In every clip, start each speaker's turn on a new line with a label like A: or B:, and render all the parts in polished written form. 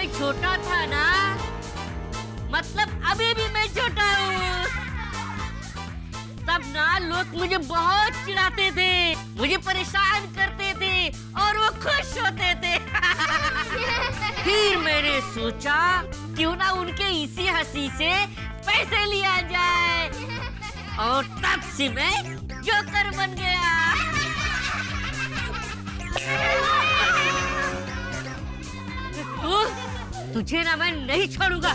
A: मैं छोटा था ना, मतलब अभी भी मैं छोटा हूँ। तब ना लोग मुझे बहुत चिढ़ाते थे, मुझे परेशान करते थे और वो खुश होते थे। फिर मैंने सोचा क्यों ना उनके इसी हंसी से पैसे लिया जाए, और तब से मैं जोकर बन गया। तुझे ना मैं नहीं छोड़ूंगा।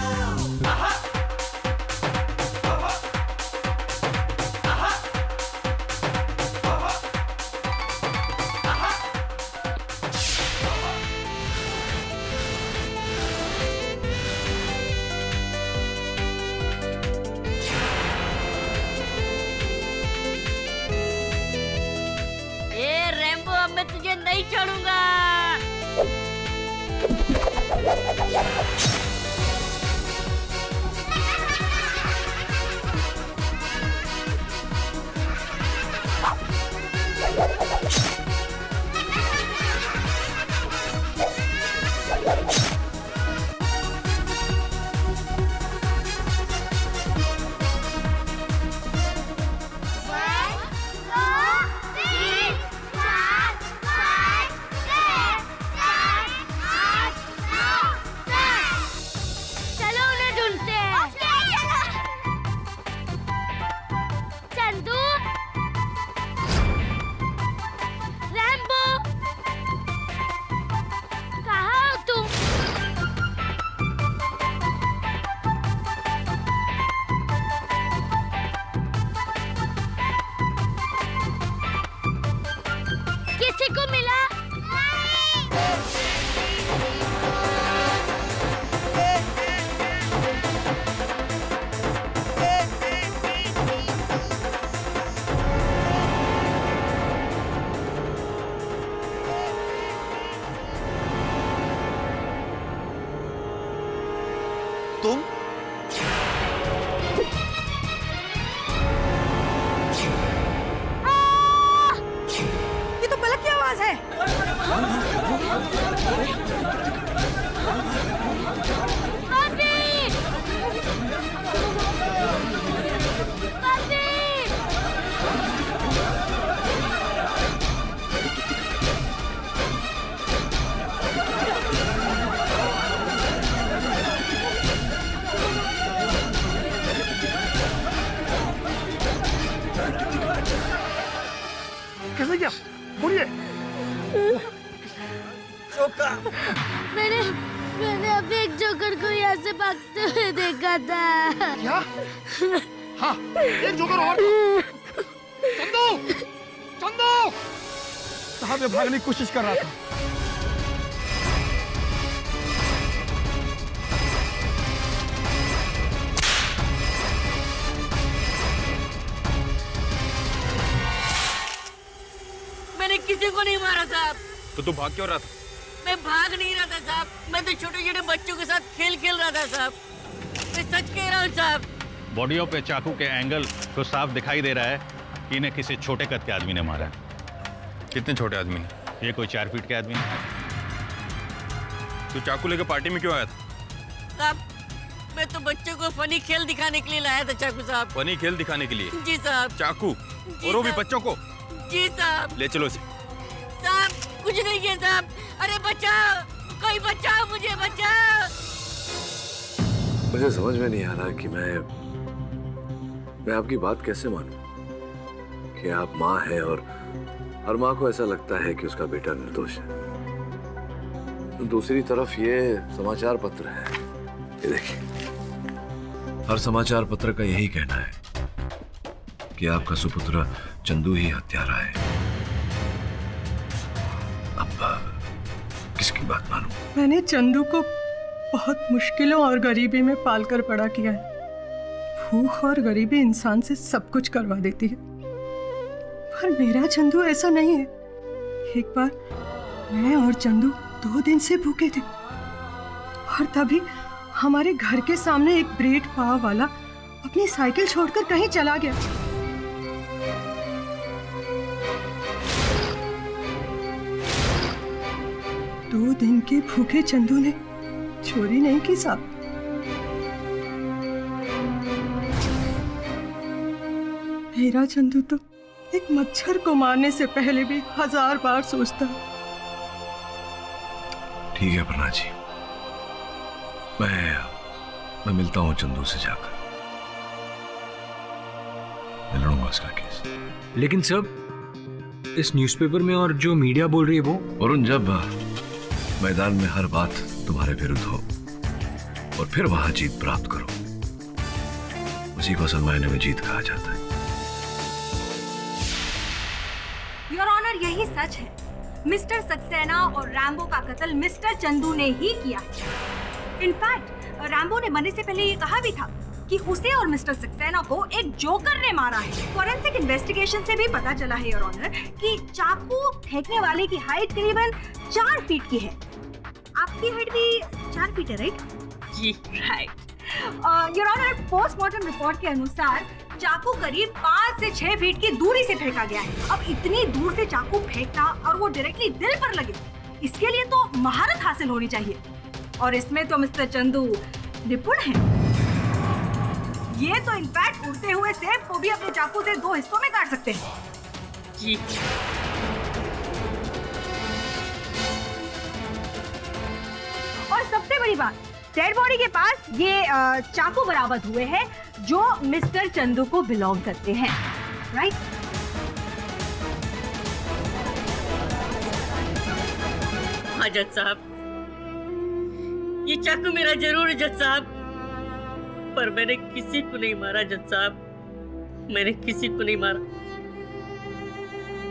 A: ए रैम्बो, अब मैं तुझे नहीं छोड़ूंगा।
B: तुम?
C: ये तो पलक की आवाज है।
B: कैसे क्या? बोलिए।
D: मैंने अभी एक जोकर को यहाँ से भागते हुए देखा था।
B: क्या? हाँ, एक जोकर और। चंदू! चंदू! साहब ये भागने की कोशिश कर रहा था।
A: मैंने किसी को नहीं मारा साहब।
E: तो तू भाग क्यों रहा था?
A: मैं भाग नहीं रहा था साहब, मैं तो छोटे छोटे बच्चों के साथ खेल रहा था साहब। मैं सच कह रहा हूँ साहब।
F: बॉडियों पे चाकू के एंगल तो साफ दिखाई दे रहा है कि इन्हें किसी छोटे कद के आदमी ने मारा है।
E: कितने छोटे आदमी ने?
F: ये कोई 4 फीट के आदमी ने।
E: तू चाकू लेकर पार्टी में क्यों आया था?
A: साहब मैं तो बच्चों को फनी खेल दिखाने के लिए लाया था चाकू साहब।
E: फनी खेल दिखाने के लिए?
A: जी साहब।
E: चाकू?
A: जी
E: और वो भी
A: साहब।
E: बच्चों को?
A: जी साहब।
E: ले चलो इसे।
A: साहब कुछ नहीं किया साहब। अरे बचाओ, कोई बचाओ, मुझे बचाओ।
G: मुझे समझ में नहीं आ रहा कि मैं आपकी बात कैसे मानूं कि आप माँ हैं और हर माँ को ऐसा लगता है कि उसका बेटा निर्दोष है। दूसरी तरफ ये समाचार पत्र है, ये देखिए, हर समाचार पत्र का यही कहना है कि आपका सुपुत्र चंदू ही हत्यारा है। अब किसकी बात मानूं?
C: मैंने चंदू को बहुत मुश्किलों और गरीबी में पालकर बड़ा किया है। भूख और गरीबी इंसान से सब कुछ करवा देती है, पर मेरा चंदू ऐसा नहीं है। एक बार मैं और चंदू 2 दिन से भूखे थे और तभी हमारे घर के सामने एक ब्रेड पाव वाला अपनी साइकिल छोड़कर कहीं चला गया। दो दिन के भूखे चंदू ने चोरी नहीं की साहब। मेरा चंदू तो एक मच्छर को मारने से पहले भी 1000 बार सोचता।
G: ठीक है प्रना जी, मैं मिलता हूँ चंदू से जाकर, मैं लड़ूंगा उसका केस।
H: लेकिन सब इस न्यूज़पेपर में और जो मीडिया बोल रही है वो।
G: वरुण, जब मैदान में हर बात तुम्हारे विरुद्ध हो और फिर वहां जीत प्राप्त करो, उसी को असल मायने में जीत कहा जाता है।
I: योर ऑनर, यही सच है। मिस्टर सक्सेना और रैम्बो का कत्ल मिस्टर चंदू ने ही किया है। इनफैक्ट रैम्बो ने मरने से पहले ये कहा भी था कि उसे और मिस्टर सक्सेना को एक जोकर ने मारा है। फॉरेंसिक इन्वेस्टिगेशन से भी पता चला है योर ऑनर कि चाकू फेंकने वाले की हाइट करीबन 4 फीट की है। आपकी हाइट भी 4 फीट है, राइट?
A: जी
I: right. Your honour, postmortem report के अनुसार चाकू करीब 5 से 6 फीट की दूरी से फेंका गया है। अब इतनी दूर से चाकू फेंकना और वो डायरेक्टली दिल पर लगे, इसके लिए तो महारत हासिल होनी चाहिए, और इसमें तो मिस्टर चंदू निपुण है। ये तो इनफैक्ट उड़ते हुए सेब को भी अपने चाकू से 2 हिस्सों में काट सकते हैं।
A: जी।
I: और सबसे बड़ी बात, डेड बॉडी के पास ये चाकू बरामद हुए हैं जो मिस्टर चंदू को बिलोंग करते हैं, राइट?
A: हाँ जज साहब, ये चाकू मेरा जरूर है जज साहब, पर मैंने किसी को नहीं मारा जज साहब, मैंने किसी को नहीं मारा।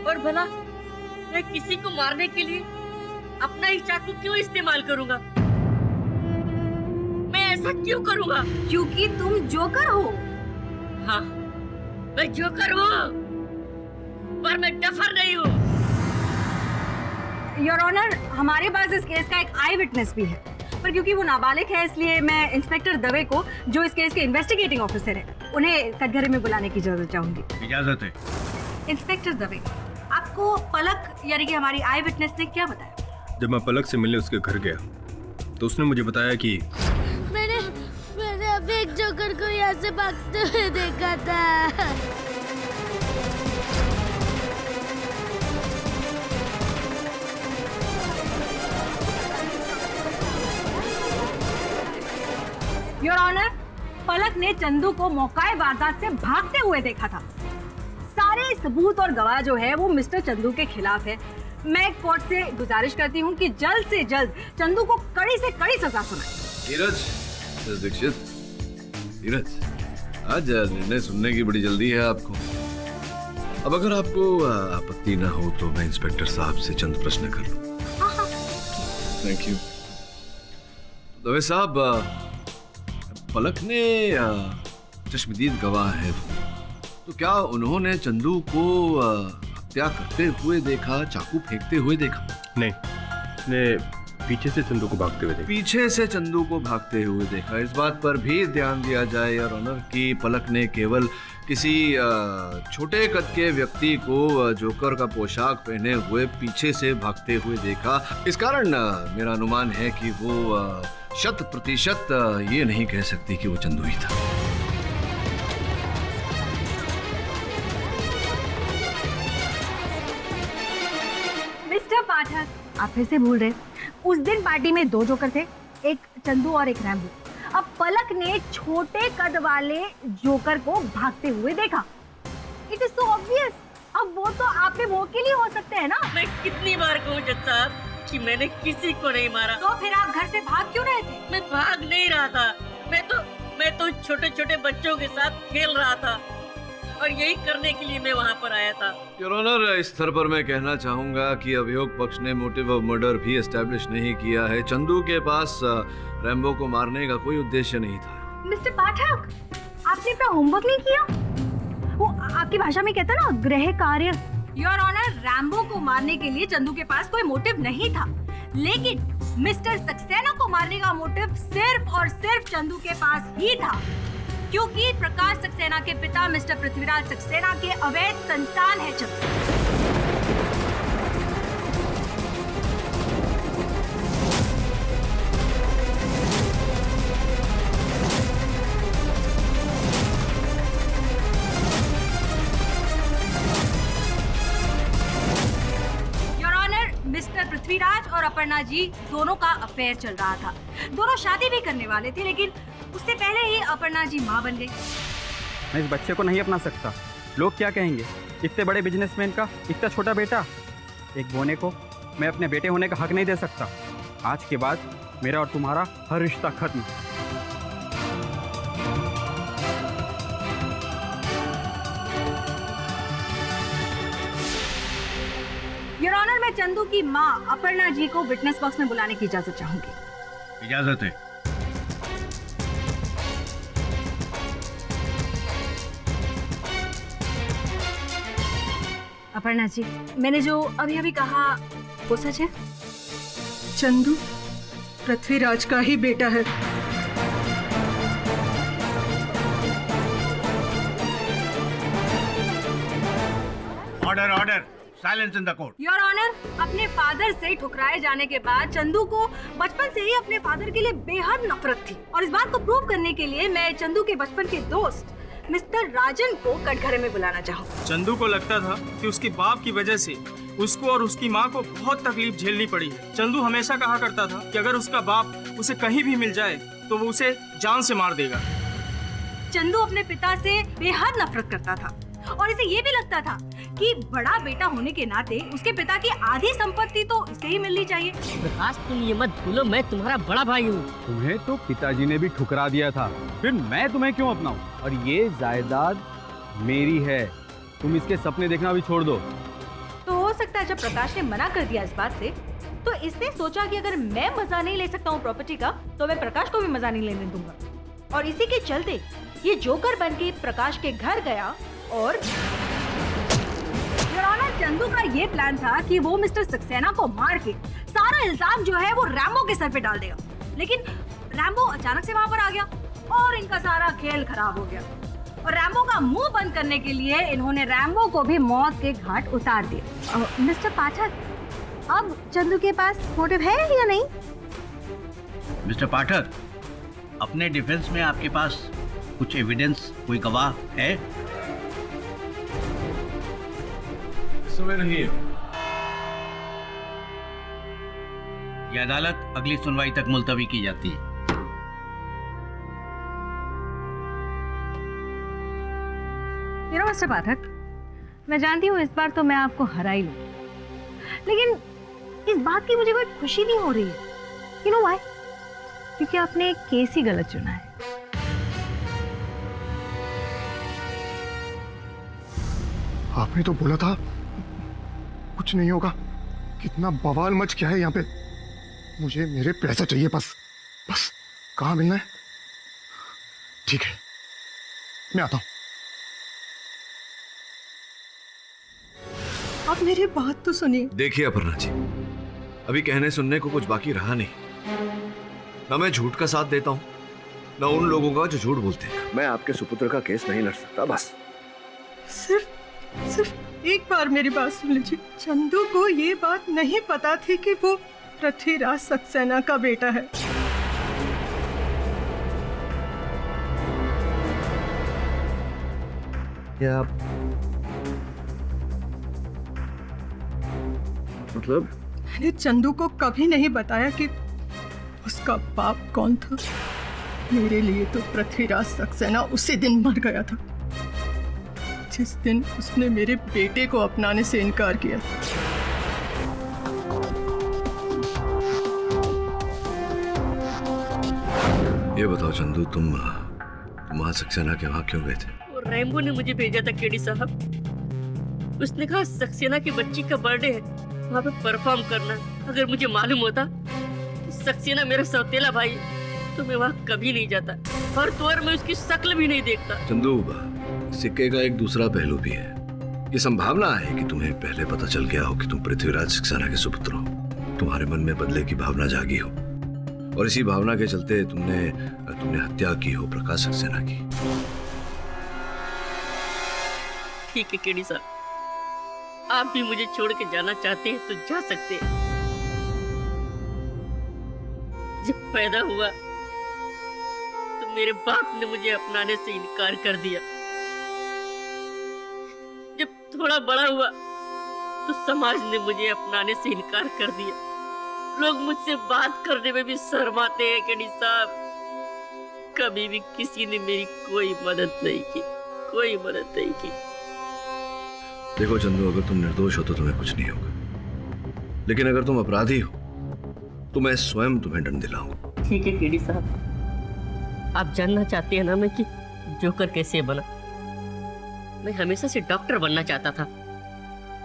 A: और भला मैं किसी को मारने के लिए अपना ही चाकू क्यों इस्तेमाल करूंगा? मैं ऐसा क्यों करूंगा?
I: क्योंकि तुम जोकर हो।
A: हाँ, मैं जोकर हूँ, पर मैं डफर नहीं हूँ।
I: योर ऑनर, हमारे पास इस केस का एक आई विटनेस भी है, पर क्योंकि वो नाबालिग है इसलिए मैं इंस्पेक्टर दवे को, जो इस केस के इन्वेस्टिगेटिंग ऑफिसर है, उन्हें कटघरे में बुलाने की जरूरत चाहूंगी।
F: इजाजत है।
I: इंस्पेक्टर दवे, आपको पलक यानी कि हमारी आई विटनेस ने क्या बताया?
E: जब मैं पलक से मिलने उसके घर गया तो उसने मुझे बताया कि
D: मैंने अभी एक जोकर को यहाँ से भागते हुए देखा था।
I: योर ऑनर, पलक ने चंदू को मौकाए वारदात से भागते हुए देखा था। सारे सबूत और गवाह जो है वो मिस्टर चंदू के खिलाफ है। मैं कोर्ट से गुजारिश करती हूँ कि जल्द से जल्द चंदू को कड़ी से कड़ी सजा सुनाए।
G: धीरज दीक्षित, धीरज, आज निर्णय सुनने की बड़ी जल्दी है आपको। अब अगर आपको आपत्ति ना हो तो मैं इंस्पेक्टर साहब से चंद प्रश्न कर लूं। Thank you. दवे साहब, पलक ने चश्मदीद गवाह है, तो क्या उन्होंने चंदू को हत्या करते हुए देखा, चाकू फेंकते हुए देखा?
E: नहीं, उसने पीछे से चंदू को भागते हुए देखा।
G: पीछे से चंदू को भागते हुए देखा। इस बात पर भी ध्यान दिया जाए योर ऑनर कि पलक ने केवल किसी छोटे कद के व्यक्ति को जोकर का पोशाक पहने हुए पीछे से भागते हुए देखा। इस कारण मेरा अनुमान है कि वो 100% ये नहीं कह सकती कि वो चंदू ही था।
I: मिस्टर पाठक, आप फिर से भूल रहे। उस दिन पार्टी में 2 जोकर थे, एक चंदू और एक रैम्बो। अब पलक ने छोटे कद वाले जोकर को भागते हुए देखा। It is so obvious. अब वो तो आप पे वकील ही हो सकते हैं ना।
A: मैं कितनी बार कहूँ जज साहब कि मैंने किसी को नहीं मारा।
I: तो फिर आप घर से भाग क्यों रहे थे?
A: मैं भाग नहीं रहा था, मैं तो छोटे छोटे बच्चों के साथ खेल रहा था, और यही करने के लिए मैं वहाँ पर आया था।
G: योर ऑनर, इस स्तर पर मैं कहना चाहूंगा कि अभियोग पक्ष ने मोटिव ऑफ मर्डर भी एस्टैब्लिश नहीं किया है। चंदू के पास रैम्बो को मारने का कोई उद्देश्य नहीं था।
I: मिस्टर पाठक, आपने अपना होमवर्क नहीं किया? वो आपकी भाषा में कहते हैं ना, गृह कार्य। योर ऑनर, रैम्बो को मारने के लिए चंदू के पास कोई मोटिव नहीं था, लेकिन मिस्टर सक्सेना को मारने का मोटिव सिर्फ और सिर्फ चंदू के पास ही था, क्योंकि प्रकाश सक्सेना के पिता मिस्टर पृथ्वीराज सक्सेना के अवैध संतान है चंदू। अपर्णा जी दोनों का अफेयर चल रहा था। दोनों शादी भी करने वाले थे, लेकिन उससे पहले ही अपर्णा जी माँ बन गई।
J: मैं इस बच्चे को नहीं अपना सकता। लोग क्या कहेंगे? इतने बड़े बिजनेसमैन का इतना छोटा बेटा। एक बोने को मैं अपने बेटे होने का हक नहीं दे सकता। आज के बाद मेरा और तुम्हारा हर रिश्ता खत्म।
I: योर ऑनर, मैं चंदू की माँ अपर्णा जी को विटनेस बॉक्स में बुलाने की इजाजत चाहूंगी।
F: इजाजत है।
I: अपर्णा जी, मैंने जो अभी अभी कहा वो सच है?
C: चंदू पृथ्वीराज का ही बेटा है।
F: Order order, silence in the court.
I: Your honour, अपने फादर से ठुकराए जाने के बाद चंदू को बचपन से ही अपने फादर के लिए बेहद नफरत थी, और इस बात को प्रूव करने के लिए मैं चंदू के बचपन के दोस्त मिस्टर राजन को कटघरे में बुलाना चाहूँ।
K: चंदू को लगता था कि उसके बाप की वजह से उसको और उसकी माँ को बहुत तकलीफ झेलनी पड़ी है। चंदू हमेशा कहा करता था कि अगर उसका बाप उसे कहीं भी मिल जाए तो वो उसे जान से मार देगा।
I: चंदू अपने पिता से बेहद नफरत करता था, और इसे ये भी लगता था कि बड़ा बेटा होने के नाते उसके पिता की आधी संपत्ति तो इसे ही मिलनी चाहिए।
A: प्रकाश, तुम ये मत भूलो मैं तुम्हारा बड़ा भाई हूँ।
J: तुम्हें तो पिताजी ने भी ठुकरा दिया था, फिर मैं तुम्हें क्यों अपनाऊं? और ये जायदाद मेरी है, तुम इसके सपने देखना भी छोड़ दो।
I: तो हो सकता है जब प्रकाश ने मना कर दिया इस बात से, तो इसने सोचा कि अगर मैं मजा नहीं ले सकता हूँ प्रॉपर्टी का, तो मैं प्रकाश को भी मजा नहीं लेने दूंगा। और इसी के चलते ये जोकर बन के प्रकाश के घर गया, और चंदू का ये प्लान था कि वो मिस्टर सक्सेना को मार के सारा इल्जाम जो है वो रैम्बो के सर पे डाल देगा। लेकिन रैम्बो अचानक से वहां पर आ गया और इनका सारा खेल खराब हो गया। और रैम्बो का मुंह बंद करने के लिए इन्होंने रैम्बो को भी मौत के घाट उतार दिया। मिस्टर पाठक, अब चंदू के पास मोटिव है या नहीं?
L: मिस्टर पाठक, अपने डिफेंस में आपके पास कुछ एविडेंस, कोई गवाह है?
G: समय नहीं है।
L: यह अदालत अगली सुनवाई तक मुलतवी की जाती है।
I: मिस्टर पाठक, मैं जानती हूँ इस बार तो मैं आपको हरा ही लूं, लेकिन इस बात की मुझे कोई खुशी नहीं हो रही है। You know why? क्योंकि आपने एक केस ही गलत चुना है।
B: आपने तो बोला था कुछ नहीं होगा। कितना बवाल मच गया है यहाँ पे। मुझे मेरे पैसा चाहिए बस। बस कहाँ मिलना है? ठीक है, मैं आता हूँ।
C: आप मेरी बात तो सुनिए।
G: देखिए अपर्णा जी, अभी कहने सुनने को कुछ बाकी रहा नहीं। ना मैं झूठ का साथ देता हूँ, ना उन लोगों का जो झूठ बोलते हैं। मैं आपके सुपुत्र का केस नहीं लड़ सकता। बस
C: सिर्फ एक बार मेरी बात सुन लीजिए। चंदू को ये बात नहीं पता थी कि वो पृथ्वीराज सक्सेना का बेटा है।
G: क्या मतलब?
C: मैंने चंदू को कभी नहीं बताया कि उसका बाप कौन था। मेरे लिए तो पृथ्वीराज सक्सेना उसी दिन मर गया था जिस दिन उसने मेरे बेटे को अपनाने से इनकार किया।
G: ये बताओ चंदू, तुम वहां सक्सेना के वहां क्यों गए थे?
A: वो रैम्बो ने मुझे भेजा था केडी साहब। उसने कहा सक्सेना की बच्ची का बर्थडे है, वहाँ पे परफॉर्म करना। अगर मुझे मालूम होता कि सक्सेना मेरा सौतेला भाई तो मैं वहाँ कभी नहीं जाता, और तो और मैं उसकी शक्ल भी नहीं देखता।
G: चंदू, सिक्के का एक दूसरा पहलू भी है। ये संभावना है कि तुम्हें पहले पता चल गया हो कि तुम पृथ्वीराज सक्सेना के सुपुत्र हो। तुम्हारे मन में बदले की भावना जागी हो, और इसी भावना के चलते तुमने हत्या की हो प्रकाश सक्सेना की।
A: ठीक है केडी साहब, आप भी मुझे छोड़ के जाना चाहते हैं तो जा सकते हैं। जब पैदा हुआ तो मेरे बाप ने मुझे अपनाने से इनकार कर दिया। जब थोड़ा बड़ा हुआ तो समाज ने मुझे अपनाने से इनकार कर दिया। लोग मुझसे बात करने में भी शर्माते हैं केडी साहब। कभी भी किसी ने मेरी कोई मदद नहीं की, कोई मदद नहीं की।
G: देखो चंदू, अगर तुम निर्दोष हो तो तुम्हें कुछ नहीं होगा, लेकिन अगर तुम अपराधी हो तो मैं स्वयं तुम्हें दंड दिलाऊंगा।
A: ठीक है केडी साहब, आप जानना चाहते हैं ना मैं कि जोकर कैसे बना? मैं हमेशा से डॉक्टर बनना चाहता था,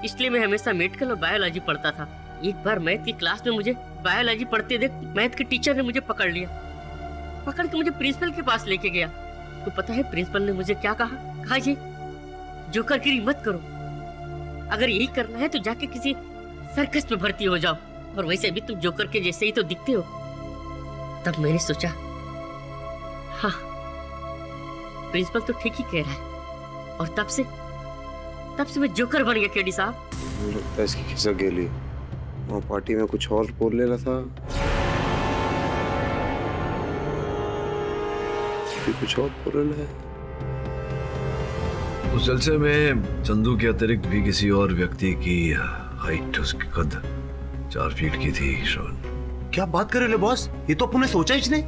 A: इसलिए मैं हमेशा मेडिकल और बायोलॉजी पढ़ता था। एक बार मैथ की क्लास में मुझे बायोलॉजी पढ़ते देख मैथ के टीचर ने मुझे पकड़ लिया, पकड़ के मुझे प्रिंसिपल के पास लेके गया। तो पता है प्रिंसिपल ने मुझे क्या कहा? कहा जी जोकरगिरी मत करो, अगर यही करना है तो जाके किसी सर्कस में भर्ती हो जाओ, और वैसे भी तुम जोकर के जैसे ही तो दिखते हो। तब मैंने सोचा हाँ प्रिंसिपल तो ठीक ही कह रहा है, और तब से मैं जोकर बन गया केडी साहब।
M: मुझे लगता है इसकी खिसक गेली, वो पार्टी में कुछ और बोल ले रहा था, कुछ और बोल रहा है।
G: उस जलसे में चंदू के अतिरिक्त भी किसी और व्यक्ति की हाइट, उसकी कद 4 फीट की थी। श्रवण,
N: क्या बात कर रहे हो बॉस? ये तो आपने सोचा ही नहीं।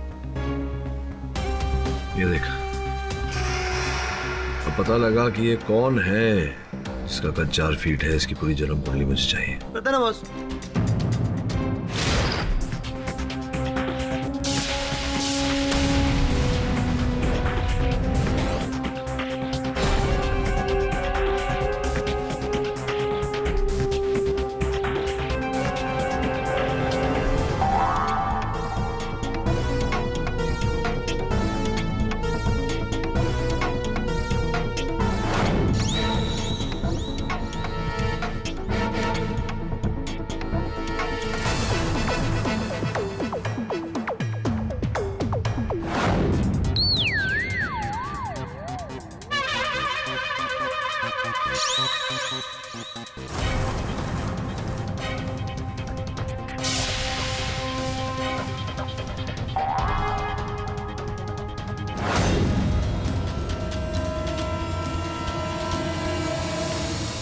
G: ये देखा, अब पता लगा कि ये कौन है जिसका कद 4 फीट है। इसकी पूरी जन्म कुंडली मुझे चाहिए।
N: पता ना बॉस।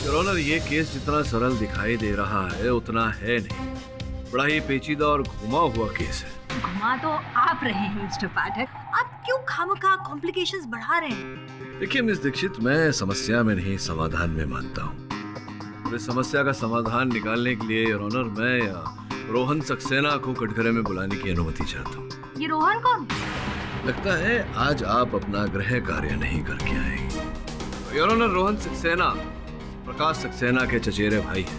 G: योर, ये केस जितना सरल दिखाई दे रहा है उतना है नहीं, बड़ा ही पेचीदा और घुमा हुआ केस है।
I: घुमा तो आप रहे हैं मिस्टर पाठक, आप क्यों खामखा कॉम्प्लिकेशंस बढ़ा रहे हैं?
G: देखिए मिस दीक्षित, मैं समस्या में नहीं समाधान में मानता हूँ। इस समस्या का समाधान निकालने के लिए योर ऑनर मैं रोहन सक्सेना को कटघरे में बुलाने की अनुमति चाहता हूँ।
I: ये रोहन कौन?
G: लगता है आज आप अपना गृह कार्य नहीं करके आएंगे। योर ऑनर, रोहन सक्सेना प्रकाश सक्सेना के चचेरे भाई हैं।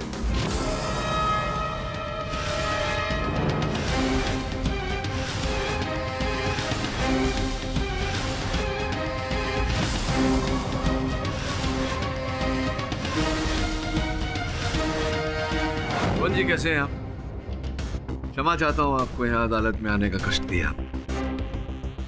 G: रोहन जी, कैसे हैं आप? क्षमा चाहता हूं आपको यहाँ अदालत में आने का कष्ट दिया।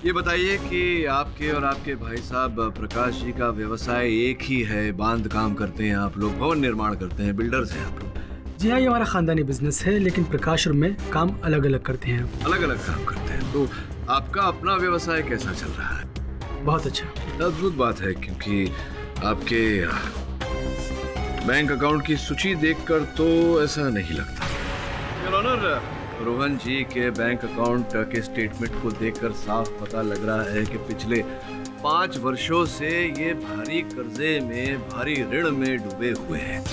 G: ये बताइए कि आपके और आपके भाई साहब प्रकाश जी का व्यवसाय एक ही है, बांध काम करते हैं आप लोग, भवन निर्माण करते हैं, बिल्डर्स हैं आप लोग?
H: जी हाँ, ये हमारा खानदानी बिजनेस है, लेकिन प्रकाश और मैं काम अलग अलग करते हैं।
G: अलग अलग काम करते हैं? तो आपका अपना व्यवसाय कैसा चल रहा है?
H: बहुत अच्छा।
G: अद्भुत बात है, क्योंकि आपके बैंक अकाउंट की सूची देखकर तो ऐसा नहीं लगता। योर ऑनर, रोहन जी के बैंक अकाउंट के स्टेटमेंट को देखकर साफ पता लग रहा है कि पिछले 5 वर्षों से ये भारी कर्जे में, भारी ऋण में डूबे हुए हैं।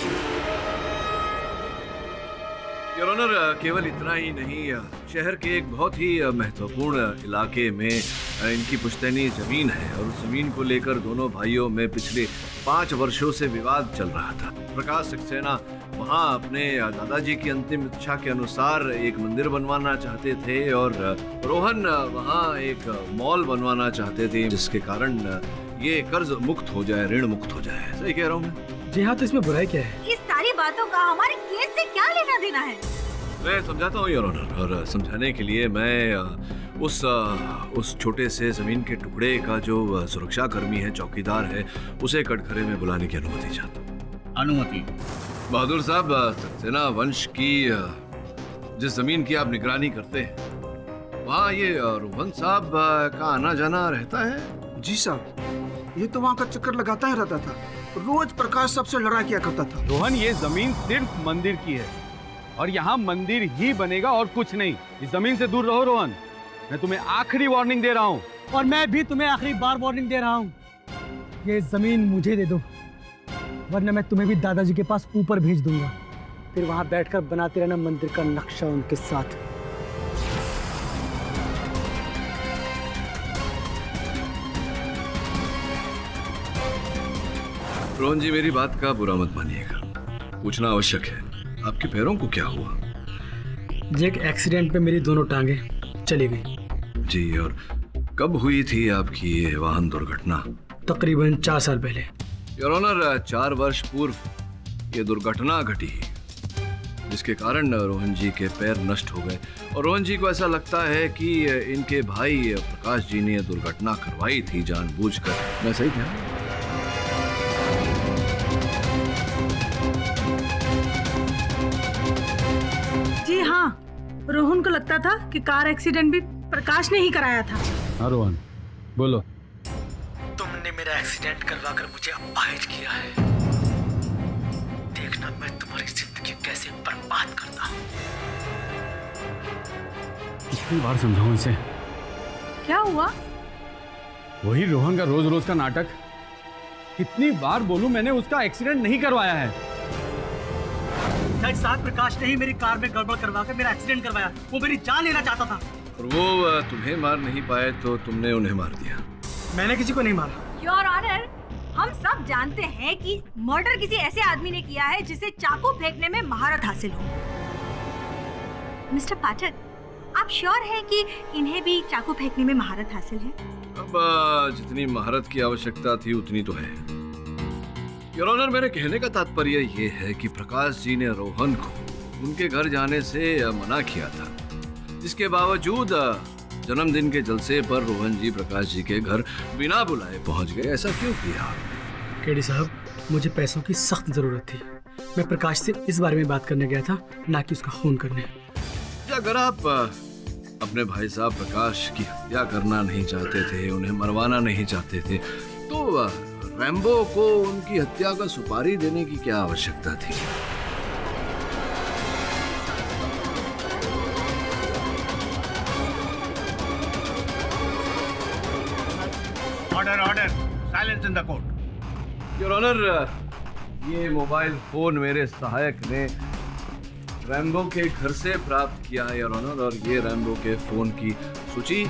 G: योर ऑनर, केवल इतना ही नहीं, शहर के एक बहुत ही महत्वपूर्ण इलाके में इनकी पुश्तैनी जमीन है, और उस जमीन को लेकर दोनों भाइयों में पिछले 5 वर्षों से विवाद चल रहा था। प्रकाश सक्सेना वहाँ अपने दादाजी की अंतिम इच्छा के अनुसार एक मंदिर बनवाना चाहते थे, और रोहन वहाँ एक मॉल बनवाना चाहते थे, जिसके कारण ये कर्ज मुक्त हो जाए, ऋण मुक्त हो जाए। सही कह रहा हूँ मैं?
H: जी हाँ, तो इसमें बुराई क्या है?
I: इस सारी बातों का हमारे केस से क्या लेना देना है?
G: मैं समझाता हूँ योर ऑनर, और समझाने के लिए मैं उस छोटे से जमीन के टुकड़े का जो सुरक्षा कर्मी है, चौकीदार है, उसे कटघरे में बुलाने की अनुमति चाहता हूँ।
L: अनुमति?
G: बहादुर साहब, सक्सेना वंश की जिस जमीन की आप निगरानी करते हैं, वहाँ ये रोहन साहब का आना जाना रहता है?
N: जी साहब, ये तो वहाँ का चक्कर लगाता ही रहता था, रोज प्रकाश साहब से लड़ा किया करता था।
K: रोहन, ये जमीन सिर्फ मंदिर की है,
J: और यहाँ मंदिर ही बनेगा और कुछ नहीं। इस जमीन से दूर रहो रोहन, मैं तुम्हें आखिरी वार्निंग दे रहा हूँ।
O: और मैं भी तुम्हें आखिरी बार वार्निंग दे रहा हूँ, ये जमीन मुझे दे दो, वरना मैं तुम्हें भी दादाजी के पास ऊपर भेज दूंगा। फिर वहां बैठकर बनाते रहना मंदिर का नक्शा उनके साथ।
G: रोहन जी, मेरी बात का बुरा मत मानिएगा, पूछना आवश्यक है, आपके पैरों को क्या हुआ?
O: जी एक एक्सीडेंट पे मेरी दोनों टांगे चली गई।
G: जी, और कब हुई थी आपकी ये वाहन दुर्घटना?
O: तकरीबन 4 साल पहले।
G: योर ऑनर, 4 वर्ष पूर्व ये दुर्घटना घटी, जिसके कारण रोहन जी के पैर नष्ट हो गए और रोहन जी को ऐसा लगता है कि इनके भाई प्रकाश जी ने दुर्घटना करवाई थी जानबूझकर। मैं सही क्या?
C: जी हाँ, रोहन को लगता था कि कार एक्सीडेंट भी प्रकाश ने ही कराया था।
J: हाँ रोहन, बोलो।
O: तुमने मेरा एक्सीडेंट करवा कर मुझे अपाहिज किया है। देखना मैं तुम्हारी जिंदगी कैसे बर्बाद करता हूँ।
J: कितनी बार समझाऊं इसे?
C: क्या हुआ?
J: वही रोहन का रोज रोज का नाटक। कितनी बार बोलूं, मैंने उसका एक्सीडेंट नहीं करवाया है।
O: जज साहब, प्रकाश ने ही मेरी कार में गड़बड़ करवा कर मेरा एक्सीडेंट करवाया। वो मेरी जान लेना चाहता था।
G: और वो तुम्हें मार नहीं पाए तो तुमने उन्हें मार दिया।
O: मैंने किसी को नहीं मारा।
I: योर ऑनर, हम सब जानते हैं कि मर्डर किसी ऐसे आदमी ने किया है जिसे चाकू फेंकने में महारत हासिल हो। मिस्टर पाठक, आप श्योर हैं कि इन्हें भी चाकू फेंकने में महारत हासिल है?
G: अब जितनी महारत की आवश्यकता थी उतनी तो है। योर ऑनर, मेरे कहने का तात्पर्य ये है कि प्रकाश जी ने रोहन को उनके घर जाने से मना किया था, जिसके बावजूद जन्मदिन के जलसे पर रोहन जी प्रकाश जी के घर बिना बुलाए पहुंच गए। ऐसा क्यों किया?
O: केडी साहब, मुझे पैसों की सख्त जरूरत थी। मैं प्रकाश से इस बारे में बात करने गया था, ना कि उसका खून करने।
G: अगर आप अपने भाई साहब प्रकाश की हत्या करना नहीं चाहते थे, उन्हें मरवाना नहीं चाहते थे, तो रैम्बो को उनकी हत्या का सुपारी देने की क्या आवश्यकता थी?
L: Order order, silence in the court.
G: Your honour, ये मोबाइल फोन मेरे सहायक ने रैम्बो के घर से प्राप्त किया है योर ऑनर, और ये रैम्बो के फोन की सूची,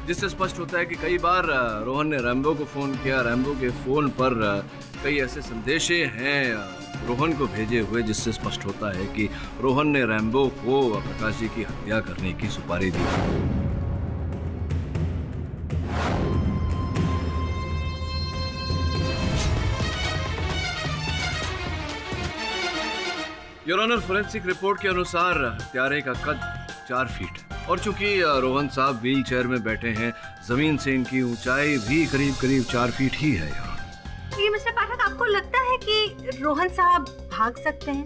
G: जिससे स्पष्ट होता है कि कई बार रोहन ने रैम्बो को फोन किया। रैम्बो के फोन पर कई ऐसे संदेशे हैं रोहन को भेजे हुए, जिससे स्पष्ट होता है कि रोहन ने रैम्बो को प्रकाश जी की हत्या करने की सुपारी दी। योर ऑनर, फोरेंसिक रिपोर्ट के अनुसार हत्यारे का कद 4 फीट है, और चूंकि रोहन साहब व्हील चेयर में बैठे हैं, जमीन से इनकी ऊंचाई भी करीब करीब 4 फीट ही है।
I: ये मिस्टर पाठक, आपको लगता है कि रोहन साहब भाग सकते हैं?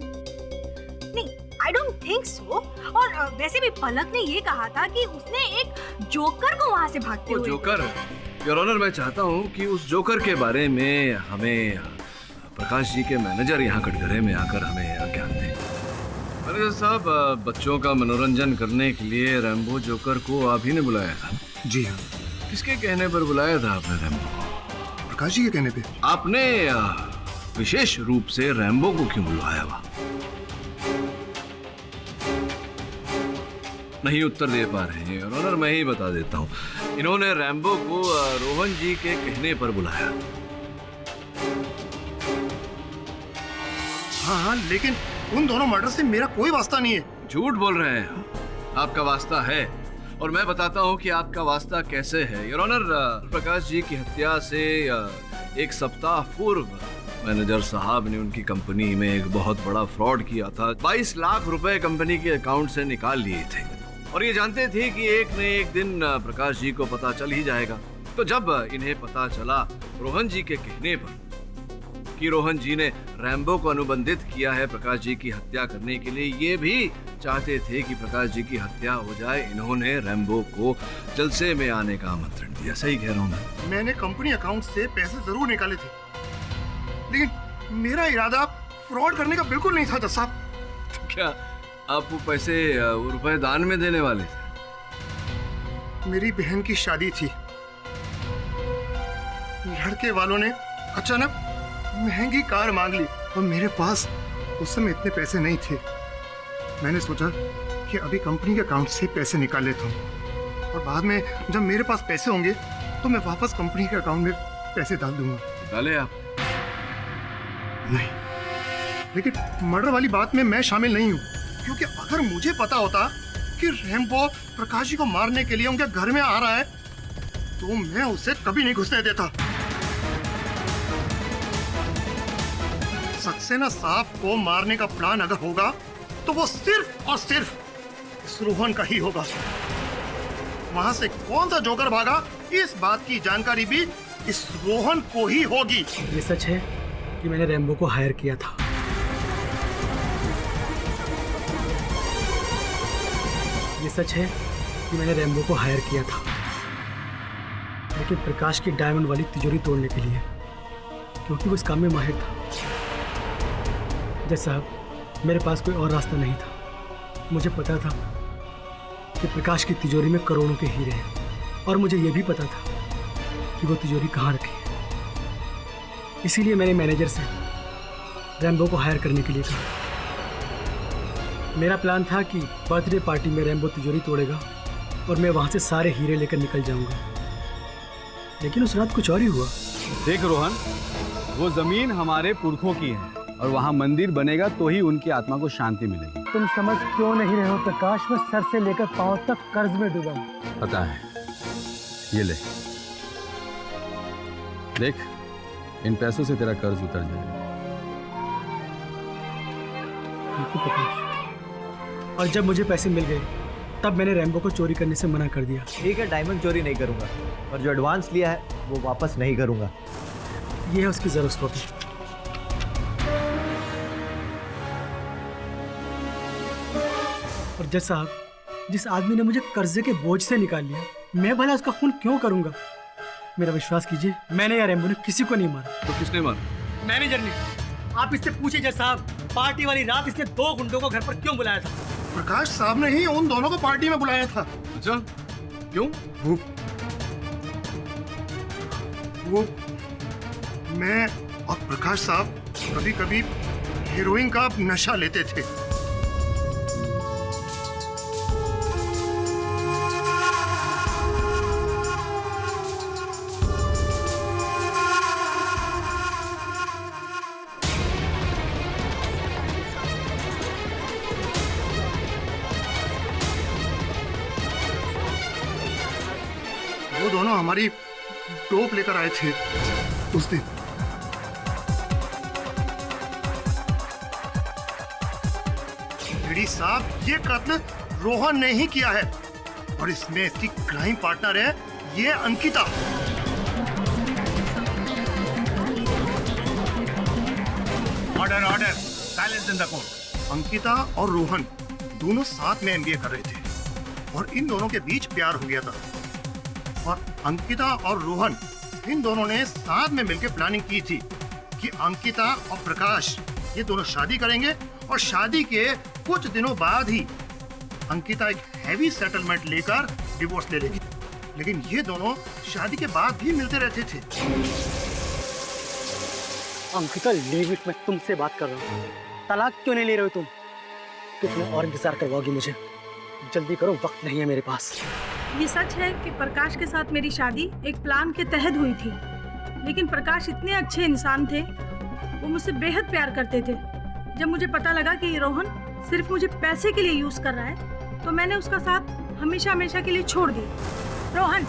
I: नहीं, आई डोंट थिंक सो। और वैसे भी पलक ने ये कहा था कि उसने एक जोकर को वहाँ से भागते हुए।
G: जोकर? योर ऑनर, मैं चाहता हूँ कि उस जोकर के बारे में हमें प्रकाश जी के मैनेजर यहाँ कटघरे में आकर हमें ज्ञान दें। मैनेजर साहब, बच्चों का मनोरंजन करने के लिए रैम्बो जोकर को आप ही ने बुलाया था?
B: जी हाँ।
G: किसके कहने पर बुलाया था आपने रैम्बो को?
B: प्रकाश जी के कहने पे।
G: आपने विशेष रूप से रैम्बो को क्यों बुलवाया हुआ? नहीं उत्तर दे पा रहे हैं और मैं ही बता देता हूँ। इन्होंने रैम्बो को रोहन जी के कहने पर बुलाया।
B: हाँ, लेकिन उन दोनों मर्डर से मेरा कोई वास्ता नहीं है।
G: झूठ बोल रहे हैं, आपका वास्ता है, और मैं बताता हूँ कि आपका वास्ता कैसे है। योर ऑनर, प्रकाश जी की हत्या से 1 सप्ताह पूर्व मैनेजर साहब ने उनकी कंपनी में एक बहुत बड़ा फ्रॉड किया था। 22 लाख रुपए कंपनी के अकाउंट से निकाल लिए थे, और ये जानते थे कि एक न एक दिन प्रकाश जी को पता चल ही जाएगा। तो जब इन्हें पता चला रोहन जी के कहने पर कि रोहन जी ने रैम्बो को अनुबंधित किया है प्रकाश जी की हत्या करने के लिए, ये भी चाहते थे कि प्रकाश जी की हत्या हो जाए, इन्होंने रैम्बो को जलसे में आने का आमंत्रण दिया। सही कह रहा हूँ मैं?
B: मैंने कंपनी अकाउंट से पैसे जरूर निकाले थे, लेकिन मेरा इरादा फ्रॉड करने का बिल्कुल नहीं था जज साहब।
G: क्या आप वो पैसे वो रुपए दान में देने वाले थे?
B: मेरी बहन की शादी थी। लड़के वालों ने अचानक महंगी कार मांग ली और मेरे पास उस समय इतने पैसे नहीं थे। मैंने सोचा कि अभी कंपनी के अकाउंट से पैसे निकाल लेता हूँ और बाद में जब मेरे पास पैसे होंगे तो मैं वापस कंपनी के अकाउंट में पैसे डाल दूंगा।
G: डाले आप?
B: नहीं, लेकिन मर्डर वाली बात में मैं शामिल नहीं हूँ, क्योंकि अगर मुझे पता होता कि रैम्बो प्रकाश जी को मारने के लिए उनके घर में आ रहा है तो मैं उसे कभी नहीं घुसने देता। सक्सेना साहब को मारने का प्लान अगर होगा तो वो सिर्फ और सिर्फ इस रोहन का ही होगा। वहां से कौन सा जोकर भागा इस बात की जानकारी भी इस रोहन को ही होगी।
O: ये सच है कि मैंने रैम्बो को हायर किया था। ये सच है कि मैंने रैम्बो को हायर किया था, लेकिन प्रकाश की डायमंड वाली तिजोरी तोड़ने के लिए, क्योंकि वो इस काम में माहिर था। जज साहब, मेरे पास कोई और रास्ता नहीं था। मुझे पता था कि प्रकाश की तिजोरी में करोड़ों के हीरे हैं और मुझे यह भी पता था कि वो तिजोरी कहाँ रखी है। इसीलिए मैंने मैनेजर से रैम्बो को हायर करने के लिए कहा। मेरा प्लान था कि बर्थडे पार्टी में रैम्बो तिजोरी तोड़ेगा और मैं वहाँ से सारे हीरे लेकर निकल जाऊंगा, लेकिन उस रात कुछ और ही हुआ।
J: देख रोहन, वो जमीन हमारे पुरखों की है और वहाँ मंदिर बनेगा तो ही उनकी आत्मा को शांति मिलेगी।
O: तुम समझ क्यों नहीं रहे हो प्रकाश? मैं सर से लेकर पांव तक कर्ज में डूबा हूं।
J: पता है, ये ले, देख, इन पैसों से तेरा कर्ज उतर जाएगा।
O: और जब मुझे पैसे मिल गए तब मैंने रैम्बो को चोरी करने से मना कर दिया।
P: ठीक है, डायमंड चोरी नहीं करूंगा और जो एडवांस लिया है वो वापस नहीं करूंगा।
O: ये है उसकी ज़ेरॉक्स कॉपी। और जज साहब, जिस आदमी ने मुझे कर्जे के बोझ से निकाल लिया, मैं भला उसका खून क्यों करूंगा? मेरा विश्वास कीजिए, मैंने या रैम्बो ने किसी को नहीं मारा।
G: तो किसने मारा?
O: मैनेजर ने। आप इससे पूछिए जज साहब, पार्टी वाली रात इसने 2 गुंडों को घर पर क्यों बुलाया था?
B: प्रकाश साहब ने ही उन दोनों को पार्टी में बुलाया था।
G: अच्छा, क्यों?
B: वो मैं और प्रकाश साहब कभी कभी हीरोइन का नशा लेते थे। वो दोनों हमारी टोप लेकर आए थे उस दिन। साहब, ये कत्ल रोहन ने ही किया है और इसमें इसकी क्राइम पार्टनर है ये Ankita.
L: Order order, silence in the court.
B: Ankita और रोहन दोनों साथ में एमबीए कर रहे थे और इन दोनों के बीच प्यार हो गया था और अंकिता और रोहन इन दोनों ने साथ में मिलकर प्लानिंग की थी कि अंकिता और प्रकाश ये दोनों शादी करेंगे और शादी के कुछ दिनों बाद ही अंकिता एक हैवी सेटलमेंट लेकर डिवोर्स ले लेगी, लेकिन ये दोनों शादी के बाद भी मिलते रहते थे।
O: अंकिता, लीव इट, मैं तुमसे बात कर रहा हूँ। तलाक क्यों नहीं ले रहे हो तुम? कितने और इंतजार करवाओगी मुझे? जल्दी करो, वक्त नहीं है मेरे पास।
I: ये सच है कि प्रकाश के साथ मेरी शादी एक प्लान के तहत हुई थी, लेकिन प्रकाश इतने अच्छे इंसान थे, वो मुझसे बेहद प्यार करते थे। जब मुझे पता लगा कि ये रोहन सिर्फ मुझे पैसे के लिए यूज कर रहा है, तो मैंने उसका साथ हमेशा हमेशा के लिए छोड़ दिया।
D: रोहन,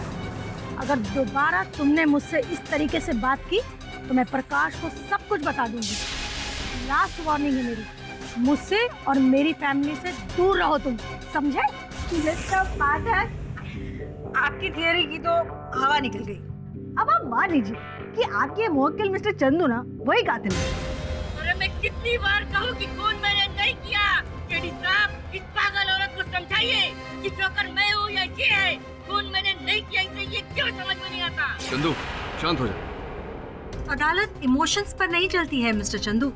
D: अगर दोबारा तुमने मुझसे इस तरीके से बात की तो मैं प्रकाश को सब कुछ बता दूंगी। लास्ट वार्निंग है मेरी, मुझसे और मेरी फैमिली से दूर रहो तुम, समझे?
I: मिस्टर पाठक, आपकी थियरी की तो हवा निकल गई।
D: अब आप मान लीजिए कि आपके मुवक्किल मिस्टर चंदू ना वही कातिल है।
A: अरे मैं कितनी बार कहूँ कि खून मैंने नहीं किया। केडी साहब, इस पागल औरत को समझाइए कि जोकर मैं हूँ या ये है। खून मैंने नहीं किया, इसे ये क्यों समझ में नहीं आता?
G: चंदू, शांत हो जा।
I: अदालत इमोशंस पर नहीं चलती है मिस्टर चंदू,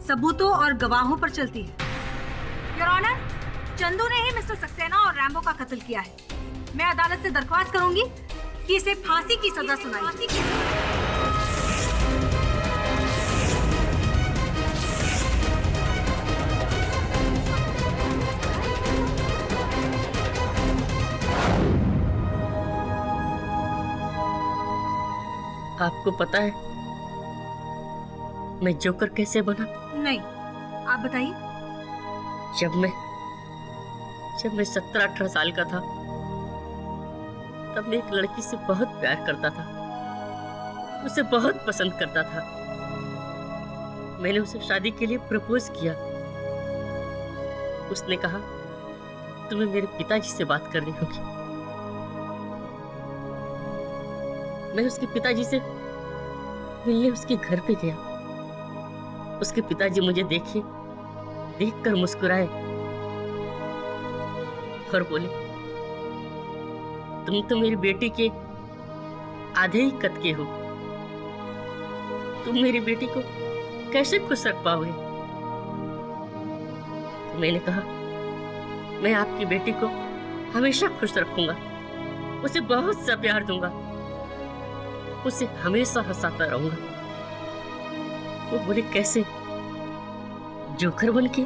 I: सबूतों और गवाहों पर चलती है। योर ऑनर, चंदू ने ही मिस्टर सक्सेना और रैम्बो का कत्ल किया है। मैं अदालत से दरख्वास्त करूंगी कि इसे फांसी की सजा सुनाई जाए।
A: आपको पता है मैं जोकर कैसे बना?
I: नहीं, आप बताइए।
A: जब मैं 17-18 साल का था तब मैं एक लड़की से बहुत प्यार करता था, उसे बहुत पसंद करता था। मैंने उसे शादी के लिए प्रपोज किया। उसने कहा तुम्हें मेरे पिताजी से बात करनी होगी। मैं उसके पिताजी से मिलने उसके घर पे गया। उसके पिताजी मुझे देखकर मुस्कुराए और बोले तुम तो मेरी बेटी के आधे ही कद के हो, तुम मेरी बेटी को कैसे खुश रख पाओगे? तो मैंने कहा मैं आपकी बेटी को हमेशा खुश रखूंगा, उसे बहुत सा प्यार दूंगा, उसे हमेशा हंसाता रहूंगा। वो बोले कैसे? जोकर बन के?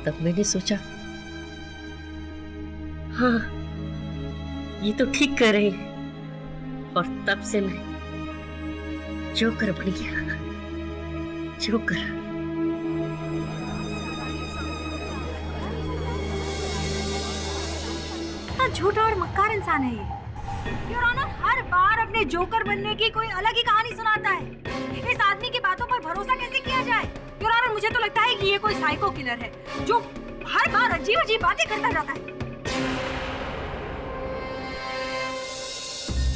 A: तब मैंने सोचा हाँ ये तो ठीक कर रहे हैं, और तब से मैं जोकर बन गया। जोकर।
I: झूठा और मक्कार इंसान है ये। योर ऑनर, हर बार अपने जोकर बनने की कोई अलग ही कहानी सुनाता है। इस आदमी की बातों पर भरोसा कैसे किया जाए? योर ऑनर, मुझे तो लगता है कि ये कोई साइको किलर है जो हर बार अजीब अजीब बातें करता रहता है।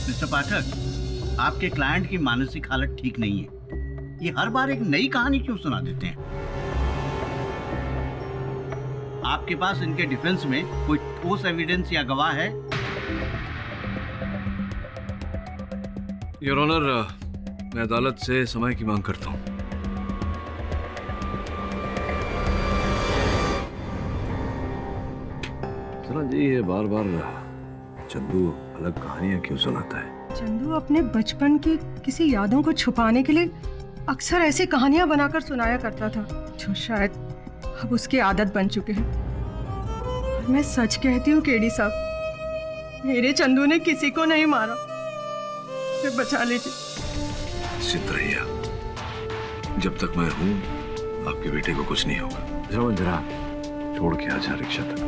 L: मिस्टर पाठक, आपके क्लाइंट की मानसिक हालत ठीक नहीं है। ये हर बार एक नई कहानी क्यों सुना देते हैं? आपके पास इनके डिफेंस में कोई ठोस एविडेंस या गवाह है?
G: योर ऑनर, मैं अदालत से समय की मांग करता हूं। सना जी, ये बार बार चंदू अलग कहानियां क्यों सुनाता है?
C: चंदू अपने बचपन की किसी यादों को छुपाने के लिए अक्सर ऐसी कहानियां बनाकर सुनाया करता था जो शायद अब उसकी आदत बन चुके हैं। और मैं सच कहती हूँ केडी साहब, मेरे चंदू ने किसी को नहीं मारा। मुझे बचा लीजिए।
G: निश्चित रहिए, जब तक मैं हूँ आपके बेटे को कुछ नहीं होगा। जरा छोड़ के आजा रिक्शा तक।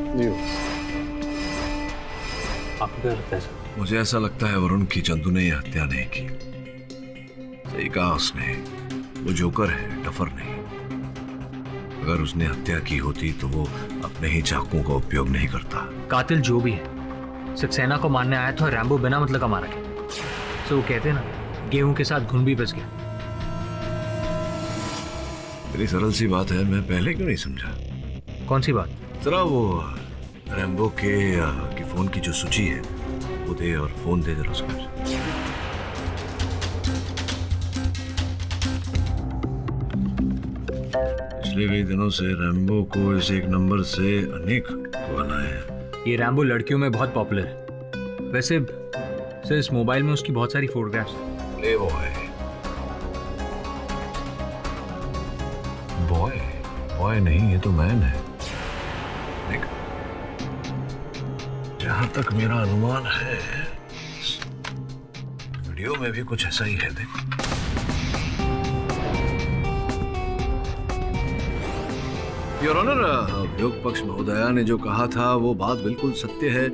H: आपको क्या लगता है सर?
G: मुझे ऐसा लगता है वरुण की चंदू ने यह हत्या नहीं की। सही कहा उसने, वो जोकर है, डफर नहीं। अगर उसने हत्या की होती तो वो अपने ही चाकुओं का उपयोग नहीं करता।
H: कातिल जो भी है सक्सेना को मारने आया था, रैम्बो बिना मतलब का मारा गया। तो वो कहते हैं ना, गेहूं के साथ घुन भी बच गया।
G: मेरी सरल सी बात है, मैं पहले क्यों नहीं समझा?
H: कौन सी बात?
G: जरा वो रैम्बो के फोन की जो सूची है वो दे, और फोन दे जरा उसको। पिछले कई दिनों से रैम्बो को इस एक नंबर से अनेक कॉल आए हैं।
H: ये रैम्बो लड़कियों में बहुत पॉपुलर है। वैसे सर, इस मोबाइल में उसकी बहुत सारी फोटोग्राफ्स हैं।
G: प्ले बॉय नहीं, ये तो मैन है। देख, जहां तक मेरा अनुमान है वीडियो में भी कुछ ऐसा ही है। देख, योर ऑनर, अभियोग पक्ष महोदया ने जो कहा था वो बात बिल्कुल सत्य है।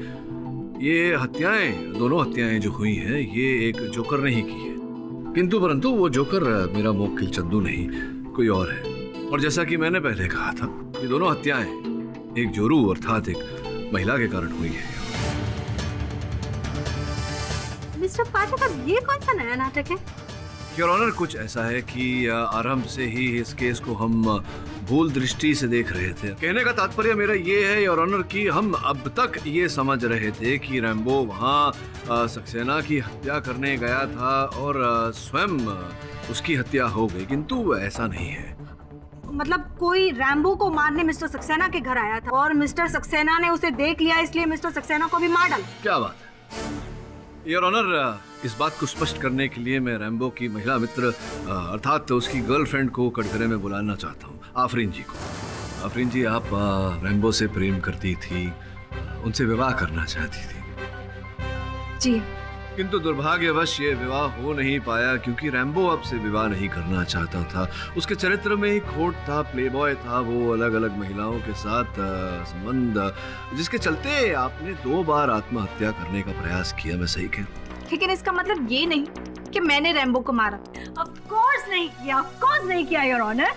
G: ये हत्याएं, दोनों हत्याएं जो हुई हैं, ये एक जोकर ने ही की है। किंतु परंतु वो जोकर मेरा मोक्किल चंदू नहीं, कोई और है। और जैसा कि मैंने पहले कहा था, ये दोनों हत्याएं एक जोरू अर्थात एक महिला के कारण हुई है।
I: मिस्टर पाठक, अब ये कौन सा नया नाटक है?
G: योर ऑनर, कुछ ऐसा है कि आरंभ से ही इस केस को हम भूल दृष्टि से देख रहे थे। कहने का तात्पर्य मेरा ये है योर ऑनर कि हम अब तक ये समझ रहे थे कि रैम्बो वहाँ सक्सेना की हत्या करने गया था और स्वयं उसकी हत्या हो गई, किंतु ऐसा नहीं है।
I: मतलब कोई रैम्बो को मारने मिस्टर सक्सेना के घर आया था और मिस्टर सक्सेना ने उसे देख लिया, इसलिए मिस्टर सक्सेना को भी मार डाला।
G: क्या बात है योर ऑनर, इस बात को स्पष्ट करने के लिए मैं रैम्बो की महिला मित्र अर्थात उसकी गर्लफ्रेंड को कटघरे में बुलाना चाहता हूँ, आफरीन जी को। आफरीन जी, आप रैम्बो से प्रेम करती थी, उनसे विवाह करना चाहती थी
I: जी,
G: किंतु दुर्भाग्यवश ये विवाह हो नहीं पाया क्योंकि रैम्बो आपसे विवाह नहीं करना चाहता था। उसके चरित्र में ही खोट था, प्लेबॉय था वो, अलग अलग महिलाओं के साथ संबंध, जिसके चलते आपने 2 बार आत्महत्या करने का प्रयास किया। मैं सही कह?
I: लेकिन इसका मतलब ये नहीं कि मैंने रैम्बो को मारा। ऑफ कोर्स नहीं किया योर ऑनर।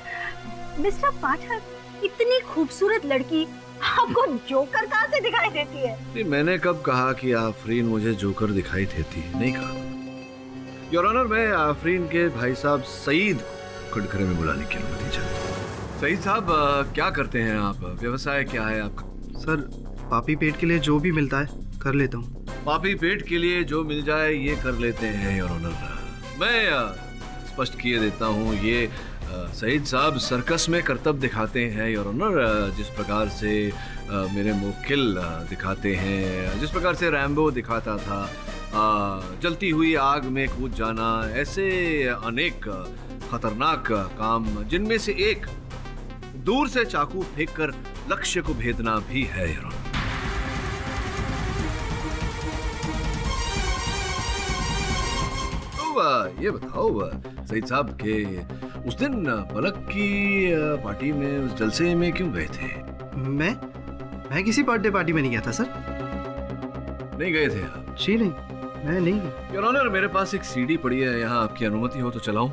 I: मिस्टर पाठक, इतनी खूबसूरत लड़की आपको जोकर कहाँ से दिखाई देती है?
G: नहीं, मैंने कब कहा कि आफरीन मुझे जोकर दिखाई देती है? नहीं कहा योर ऑनर। मैं आफरीन के भाई साहब सईद को कटघरे में बुलाने की अनुमति चाहता हूँ। सईद साहब, क्या करते हैं आप? व्यवसाय क्या है आपका?
N: सर, पापी पेट के लिए जो भी मिलता है कर लेता हूँ।
G: पापी पेट के लिए जो मिल जाए ये कर लेते हैं योर ऑनर। मैं स्पष्ट किए देता हूँ, ये सईद साहब सर्कस में करतब दिखाते हैं योर ऑनर। जिस प्रकार से मेरे मुवक्किल दिखाते हैं, जिस प्रकार से रैम्बो दिखाता था, जलती हुई आग में कूद जाना, ऐसे अनेक खतरनाक काम, जिनमें से एक दूर से चाकू फेंककर लक्ष्य को भेदना भी है योर ऑनर। ये बताओ सईद साहब के उस दिन पलक की पार्टी में, उस जलसे में क्यों गए थे?
N: मैं किसी बर्थडे पार्टी में नहीं गया था सर।
G: नहीं गए थे आप?
N: जी नहीं, मैं नहीं गया।
G: योर ऑनर, मेरे पास एक सीडी पड़ी है यहाँ, आपकी अनुमति हो तो चलाऊं?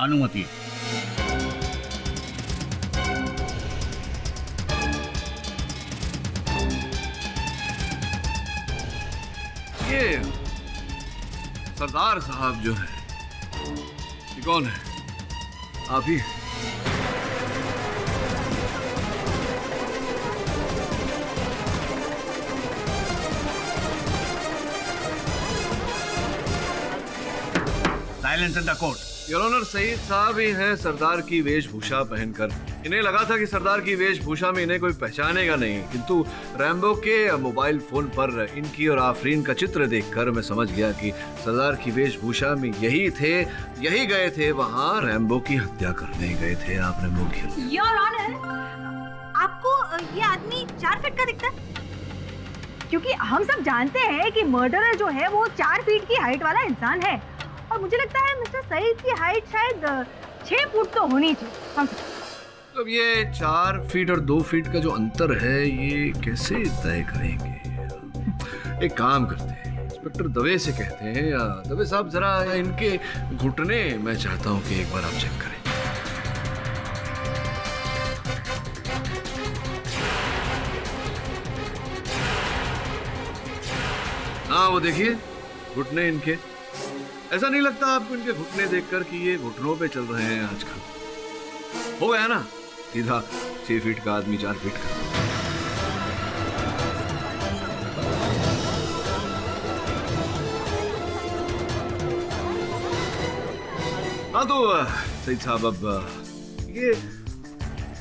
L: अनुमति।
G: ये सरदार साहब जो है, ये कौन है? आप ही?
L: Silence in the court.
G: Your honour, Saeed साहब ही हैं सरदार की वेशभूषा पहनकर। इन्हें लगा था कि सरदार की वेशभूषा में इन्हें कोई पहचानेगा नहीं, किंतु रैम्बो के मोबाइल फोन पर इनकी और आफरीन का चित्र देखकर मैं समझ गया कि सरदार की वेशभूषा में यही थे, यही गए थे वहां, रैम्बो की हत्या करने गए थे आप रैम्बो की।
I: योर ऑनर, आपको ये आदमी 4 फीट का दिखता है? क्योंकि हम सब जानते हैं कि मर्डरर जो है वो 4 फीट की हाइट वाला इंसान है, और मुझे लगता है मिस्टर सईद की हाइट शायद 6 फुट तो होनी चाहिए।
G: तो ये 4 फीट और 2 फीट का जो अंतर है ये कैसे तय करेंगे? एक काम करते हैं, इंस्पेक्टर दवे से कहते हैं, दवे साहब जरा इनके घुटने मैं चाहता हूँ कि एक बार आप चेक करें। हाँ वो देखिए घुटने इनके। ऐसा नहीं लगता आपको इनके घुटने देखकर कि ये घुटनों पे चल रहे हैं आजकल? हो गया ना सीधा 6 फीट का आदमी 4 फीट का। हाँ तो सईद साहब, अब ये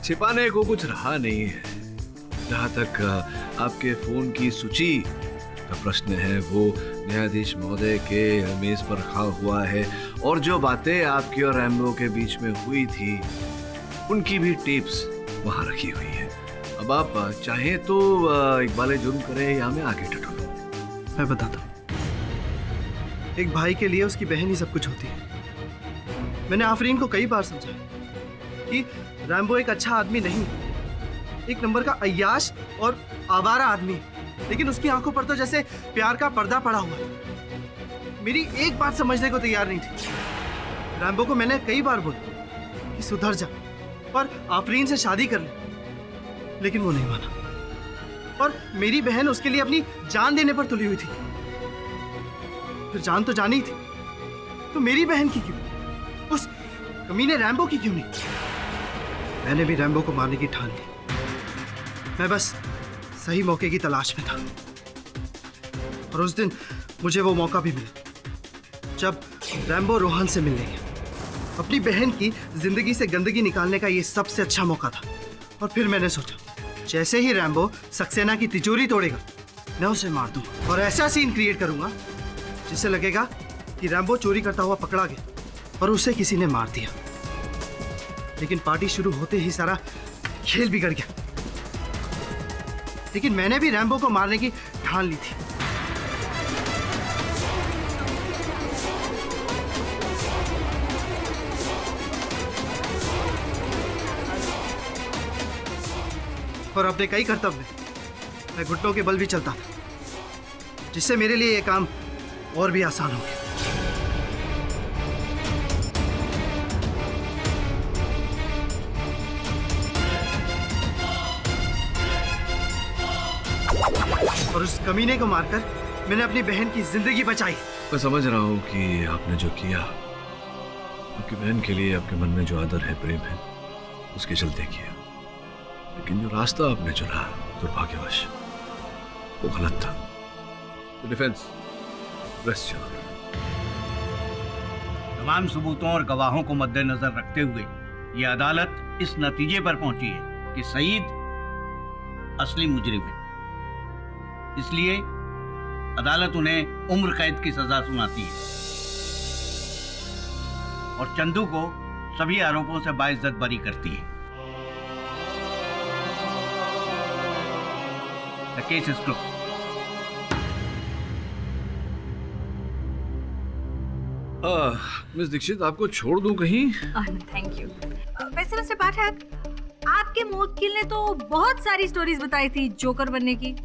G: छिपाने को कुछ रहा नहीं है। जहां तक आपके फोन की सूची का प्रश्न है वो न्यायाधीश महोदय के मेज पर रखा हुआ है, और जो बातें आपकी और रैम्बो के बीच में हुई थी उनकी भी टेप्स वहां रखी हुई है। अब आप चाहें तो इकबाले जुर्म करें या मैं आगे टटोलूं?
N: मैं बताता हूँ, एक भाई के लिए उसकी बहन ही सब कुछ होती है। मैंने आफरीन को कई बार समझाया कि रैम्बो एक अच्छा आदमी नहीं, एक नंबर का अय्याश और आवारा आदमी, लेकिन उसकी आंखों पर तो जैसे प्यार का पर्दा पड़ा हुआ है। मेरी एक बात समझने को तैयार नहीं थी। रैम्बो को मैंने कई बार बोला कि सुधर जा और आफरीन से शादी कर ले, लेकिन वो नहीं माना। और मेरी बहन उसके लिए अपनी जान देने पर तुली हुई थी। फिर जान तो जानी थी, तो मेरी बहन की क्यों, उस कमीने रैम्बो की क्यों नहीं? मैंने भी रैम्बो को मारने की ठान ली। मैं बस सही मौके की तलाश में था, और उस दिन मुझे वो मौका भी मिला जब रैम्बो रोहन से मिलने गया। अपनी बहन की जिंदगी से गंदगी निकालने का ये सबसे अच्छा मौका था। और फिर मैंने सोचा जैसे ही रैम्बो सक्सेना की तिजोरी तोड़ेगा मैं उसे मार दूंगा और ऐसा सीन क्रिएट करूंगा जिससे लगेगा कि रैम्बो चोरी करता हुआ पकड़ा गया और उसे किसी ने मार दिया। लेकिन पार्टी शुरू होते ही सारा खेल बिगड़ गया। लेकिन मैंने भी रैम्बो को मारने की ठान ली थी। और अपने कई कर्तव्य मैं घुटनों के बल भी चलता था, जिससे मेरे लिए यह काम और भी आसान हो गया। और उस कमीने को मारकर मैंने अपनी बहन की जिंदगी बचाई।
G: मैं समझ रहा हूँ कि आपने जो किया आपकी बहन के लिए आपके मन में जो आदर है, प्रेम है, उसके चलते किया। लेकिन जो रास्ता आपने चुना दुर्भाग्यवश वो गलत था। Defence rest your.
L: तमाम सबूतों और गवाहों को मद्देनजर रखते हुए ये अदालत इस नतीजे पर पहुंची है कि सईद असली मुजरिम है। इसलिए अदालत उन्हें उम्र कैद की सजा सुनाती है और चंदू को सभी आरोपों से बाइज्जत बरी करती है। The case is closed.
G: Miss Dikshit, आपको छोड़ दूं कहीं?
I: Thank you. वैसे मिस्टर पाठक, आपके मुवक्किल ने तो बहुत सारी स्टोरीज बताई थी जोकर बनने की।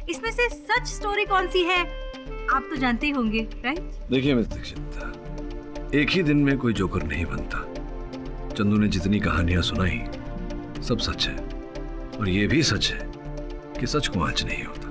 I: इसमें से सच स्टोरी कौन सी है आप तो जानते ही होंगे, राइट?
G: देखिए मिस दीक्षित, एक ही दिन में कोई जोकर नहीं बनता। चंदू ने जितनी कहानियां सुनाई सब सच है, और ये भी सच है कि सच को आंच नहीं होता।